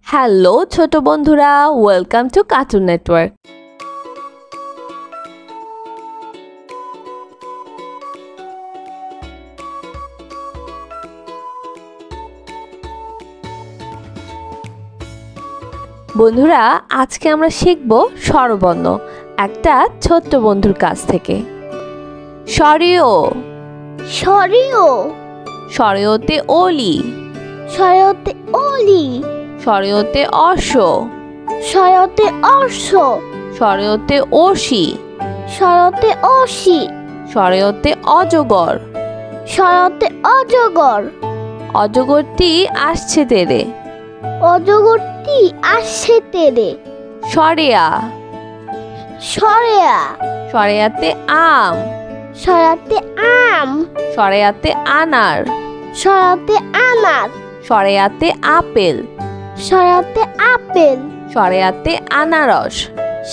Hello ছোট বন্ধুরা, welcome to cartoon network. বন্ধুরা, আজকে আমরা শিখব স্বরবর্ণ একটা ছোট্ট বন্ধুর কাছ থেকে। স্বরিয়, স্বরিয়, স্বরয়তে অলি, স্বরয়তে অলি, স্বরয়তে অর্শ, স্বরয়তে অর্শ, স্বরয়তে অসি, স্বরয়তে অসি, স্বরয়তে অজগর, স্বরয়তে অজগর, অজগরটি আসছে তেরে, অজগরটি আসছে তেরে, স্বরেয়া, স্বরেয়া, স্বরেয়াতে আম, স্বরয়তে আম, স্বরেয়াতে আনার, স্বরয়তে আনার, স্বরেয়াতে আপেল, স্বরয়তে আপেল, স্বরেয়াতে আনারস,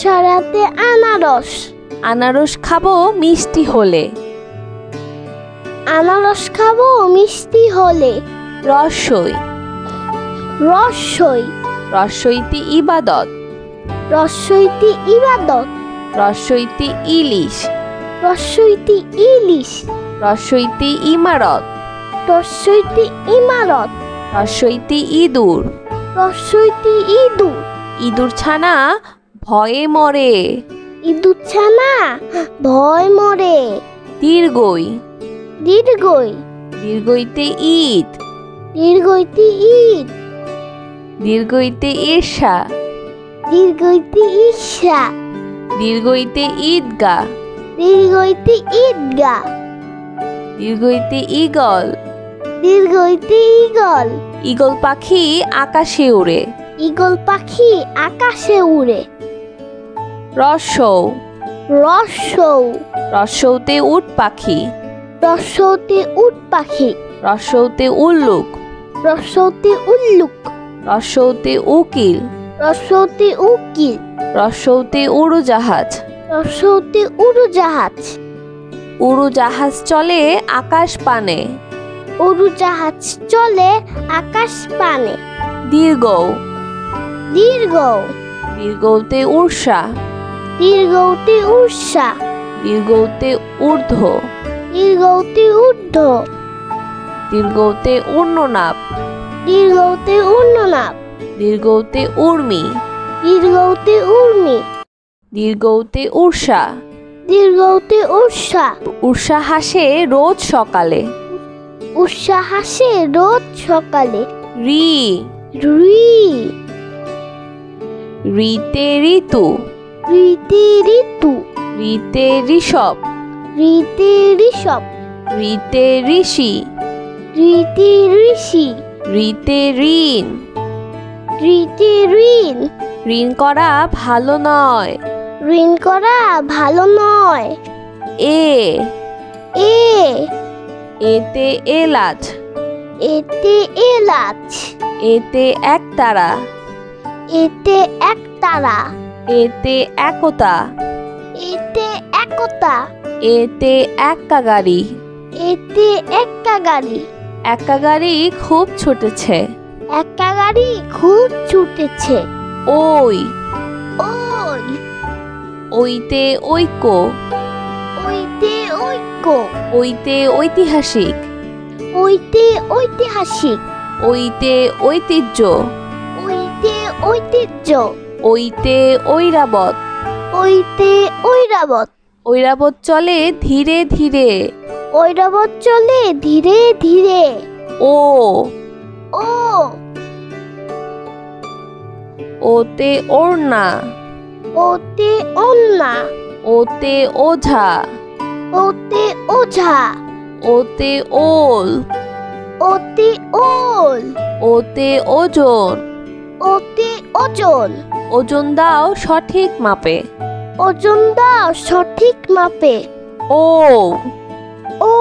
স্বরয়তে আনারস, আনারস খাবো মিষ্টি হলে, আনারস খাবো মিষ্টি হলে, রসই, রসই, রসইতে ইবাদত, রসইতে ইবাদত, রসইতে ইলিশ, রসইতে ইলিশ, রসইতে ইমারত, রসইতে ইমারত, রসইতে ইঁদুর, রসইতে ইঁদুর, ইঁদুর ছানা ভয়ে মরে, ইঁদুর ছানা ভয় মরে, দীর্ঘই, দীর্ঘই, দীর্ঘইতে ঈদ, দীর্ঘইতে ঈদ, দীর্ঘইতে ঈর্ষা, দীর্ঘইতে ঈর্ষা, দীর্ঘইতে ঈদগা, দীর্ঘইতে ঈদগা, দীর্ঘইতে ঈগল, দীর্ঘইতে ঈগল, ঈগল পাখি আকাশে উড়ে, ঈগল পাখি আকাশে উড়ে, রসৌ, রসৌ, রসৌতে উট পাখি, রসৌতে উট পাখি, রসৌতে উল্লুক, রসৌতে উল্লুক, রসৌতে উকিল, রসৌতে উকিল, রসৌতে উড়োজাহাজ, রসৌতে উড়োজাহাজ, উড়োজাহাজ চলে আকাশ পানে, উড়োজাহাজ চলে আকাশ পানে, দীর্ঘ, দীর্ঘ, দীর্ঘতে উর্ষা, দীর্ঘতে উর্ষা, দীর্ঘতে ঊর্ধ্ব, দীর্ঘতে ঊর্ধ্ব, দীর্ঘতে ঊর্ণনাপ, দীর্ঘতে ঊর্ণনাপ, দীর্ঘতে উর্মি, দীর্ঘতে উর্মি, দীর্ঘতে উর্ষা, দীর্ঘতে উর্ষা, উর্ষা হাসে রোজ সকালে, উর্ষা হাসে রোজ সকালে, রি, রি, রিতে ঋতু, ঋতে ঋতু, রিতে ঋষভ, ঋতে ঋষভ, রিতে ঋষি, ঋতে ঋষি, রিতে ঋণ, ঋতে ঋণ, ঋণ করা ভালো নয়, ঋণ করা ভালো নয়, এ, এ, এতে এলাচ, এতে এলাচ, এতে একতারা, এতে একতারা, এতে একতা, এতে একতা, এতে এক্কা গাড়ি, এতে এক্কা গাড়ি, এক্কা গাড়ি খুব ছুটেছে, এক্কা গাড়ি খুব ছুটেছে, ওই, ওই, ওইতে ঐক্য, ওইতে ঐক্য, ওইতে ঐতিহাসিক, ওইতে ঐতিহাসিক, ওইতে ঐতিহ্য, ওইতে ঐতিহ্য, ওইতে ঐরাবত, ওইতে ঐরাবত, ঐরাবত চলে ধীরে ধীরে, ঐরাবত চলে ধীরে ধীরে, ও, ও, ওতে ওড়না, ওতে ওন্না, ওতে ওঝা, ওতে ওঝা, ওতে ওল, ওতে ওল, ওতে ওজন, ওতে ওজন, ওজন দাও সঠিক মাপে, ওজন দাও সঠিক মাপে, ও, ও,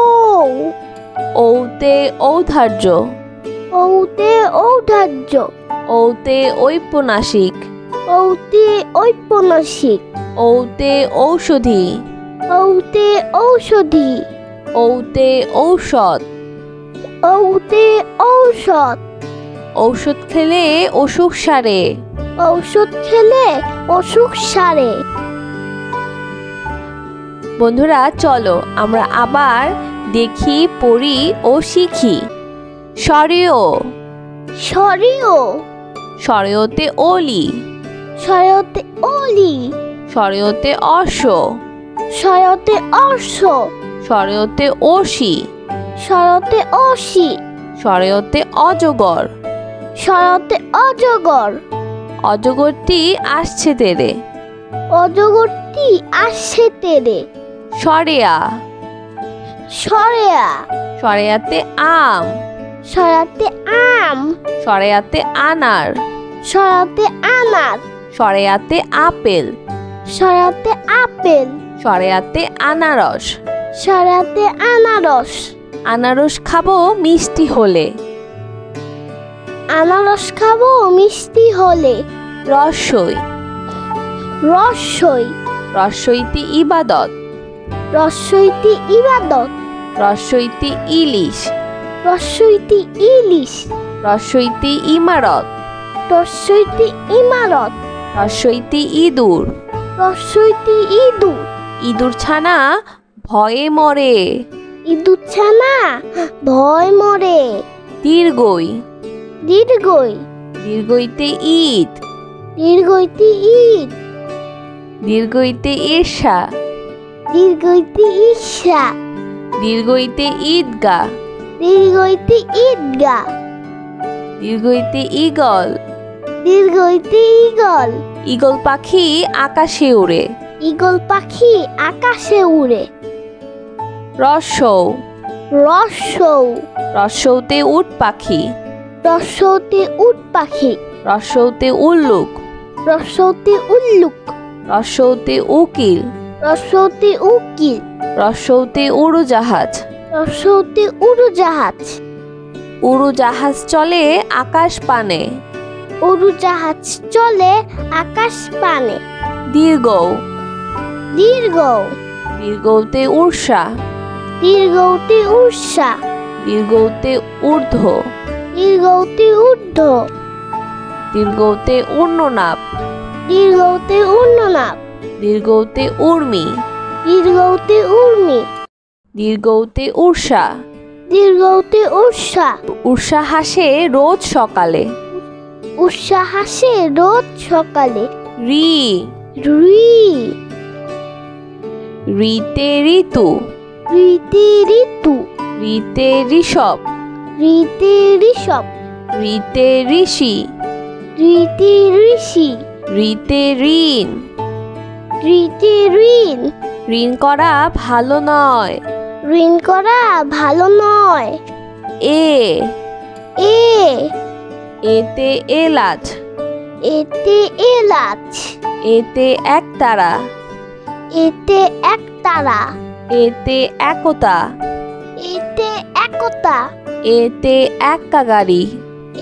ওতে ঔদার্য, ওতে ঔদার্য, ওতে ঔপন্যাসিক, ওতে ঔপন্যাসিক, ওতে ঔষধি, ওতে ঔষধি, ওতে ঔষধ, ওতে ঔষধ, ঔষধ খেলে অসুখ সারে। ঔষধ খেলে অসুখ সারে। বন্ধুরা চলো আমরা আবার দেখি, পড়ি ও শিখি। সরেও। সরেও। সরেওতে ওলি। সরেওতে ওলি। সরেওতে অর্শ। সরেওতে অর্শ। সরেওতে অসি। সরেওতে অসি। সরেওতে অজগর। সরেওতে অজগর। অজগরটি আসছে তেরে। অজগরটি আসছে তেরে। সরেয়া। সরেয়া। সরেয়াতে আম। সরেয়াতে আম। সরেয়াতে আনার। সরেয়াতে আনার। সরেয়াতে আপেল। সরেয়াতে আপেল। সরেয়াতে আনারস। সরেয়াতে আনারস। আনারস খাবো মিষ্টি হলে। আনারস খাবো মিষ্টি হলে। রসই। রসই। রসইতে ইবাদত। রসইতে ইবাদত। রসইতে ইলিশ। রসইতে ইলিশ। রসইতে ইমারত। রসইতে ইমারত। রসইতে ইঁদুর। রসইতে ইঁদুর। ইঁদুর ছানা ভয়ে মরে। ইঁদুর ছানা ভয় মরে। দীর্ঘই। দীর্ঘই। দীর্ঘইতে ঈদ। দীর্ঘইতে ঈদ। দীর্ঘইতে ঈর্ষা। দীর্ঘইতে ঈর্ষা। দীর্ঘইতে ঈদগা। দীর্ঘইতে ঈদগা। দীর্ঘইতে ঈগল। দীর্ঘইতে ঈগল। ঈগল পাখি আকাশে উড়ে। ঈগল পাখি আকাশে উড়ে। রসৌ। রসৌ। রসৌতে উট পাখি। রসৌতে উট পাখি। রসৌতে উল্লুক। রসৌতে উল্লুক। রসৌতে উকিল। রসৌতে উকিল। রসৌতে উড়োজাহাজ। রসৌতে উড়োজাহাজ। উড়োজাহাজ চলে আকাশ পানে। উড়োজাহাজ চলে আকাশ পানে। দীর্ঘ। দীর্ঘ। দীর্ঘতে ঊর্ষা। দীর্ঘতে ঊর্ষা। দীর্ঘতে ঊর্ধ্ব। দীর্ঘতে ঊর্ধ্ব। দীর্ঘতে ঊর্ণনাপ। দীর্ঘতে ঊর্ণনাপ। দীর্ঘতে ঊর্মি। দীর্ঘতে ঊর্মি। দীর্ঘতে ঊর্ষা। দীর্ঘতে ঊর্ষা। ঊর্ষা হাসে রোজ সকালে। ঊর্ষা হাসে রোজ সকালে। রি। রি। রিতে ঋতু। রিতে ঋতু। রিতে ঋষভ। রিতে ঋষভ। রিতে ঋষি। রিতে ঋষি। রিতে ঋণ। রিতে ঋণ। ঋণ করা ভালো নয়। ঋণ করা ভালো নয়। এ। এ। এতে এলাচ। এতে এলাচ। এতে একতারা। এতে একতারা। এতে একতা। এতে একতা। এতে এক্কা গাড়ি।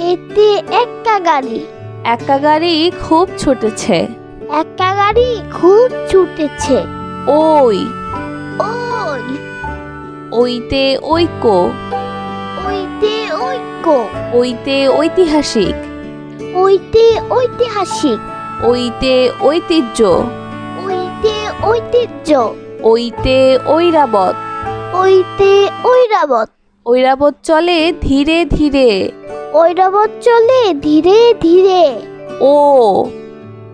এতে এক্কা গাড়ি। এক্কা গাড়ি খুব ছুটেছে। এক্কা গাড়ি খুব ছুটেছে। ওই। ওই। ওইতে ঐক্য। ওইতে ঐক্য। ওইতে ঐতিহাসিক। ওইতে ঐতিহাসিক। ওইতে ঐতিহ্য। ওইতে ঐতিহ্য। ওইতে ঐরাবত। ওইতে ঐরাবত। ঐরাবত চলে ধীরে ধীরে। ঐরাবত চলে ধীরে ধীরে। ও।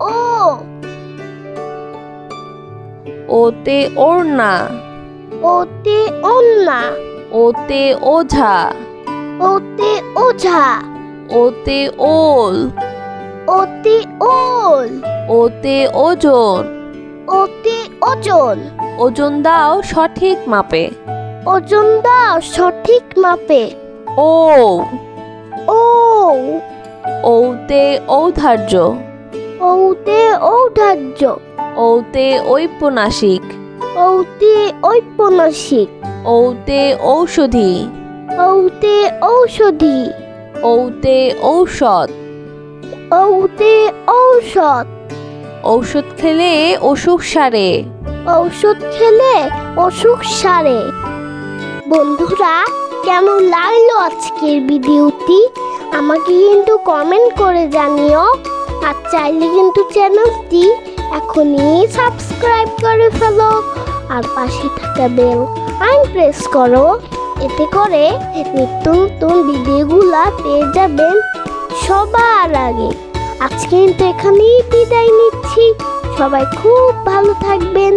ও। ওতে ওড়না। ওতে ওন্না। ওতে ওঝা। ওতে ওঝা। ওতে ওল। ওতে ওল। ওতে ওজন। ওতে ওজন। ওজন দাও সঠিক মাপে। ওজন দাও সঠিক মাপে। ও। ও। ঔতে ঔদার্য। ঔতে ঔদার্য। ঔতে ঔপন্যাসিক। ঔতে ঔপন্যাসিক। ঔতে ঔষধি। ঔতে ঔষধি। ঔতে ঔষধ। ঔতে ঔষধ। ঔষধ খেলে অসুখ সারে। ঔষধ খেলে অসুখ সারে। বন্ধুরা, কেমন লাগলো আজকের ভিডিওটি? আমাকে কিন্তু কমেন্ট করে জানিও, আর চাইলে কিন্তু চ্যানেলটি এখনই সাবস্ক্রাইব করে ফেলো, আর পাশে থাকা বেল আইকন প্রেস করো। এতে করে নিত্য নতুন ভিডিওগুলা পেয়ে যাবেন সবার আগে। আজকে কিন্তু এখানেই বিদায় নিচ্ছি। সবাই খুব ভালো থাকবেন।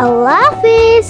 আল্লাহ হাফেজ।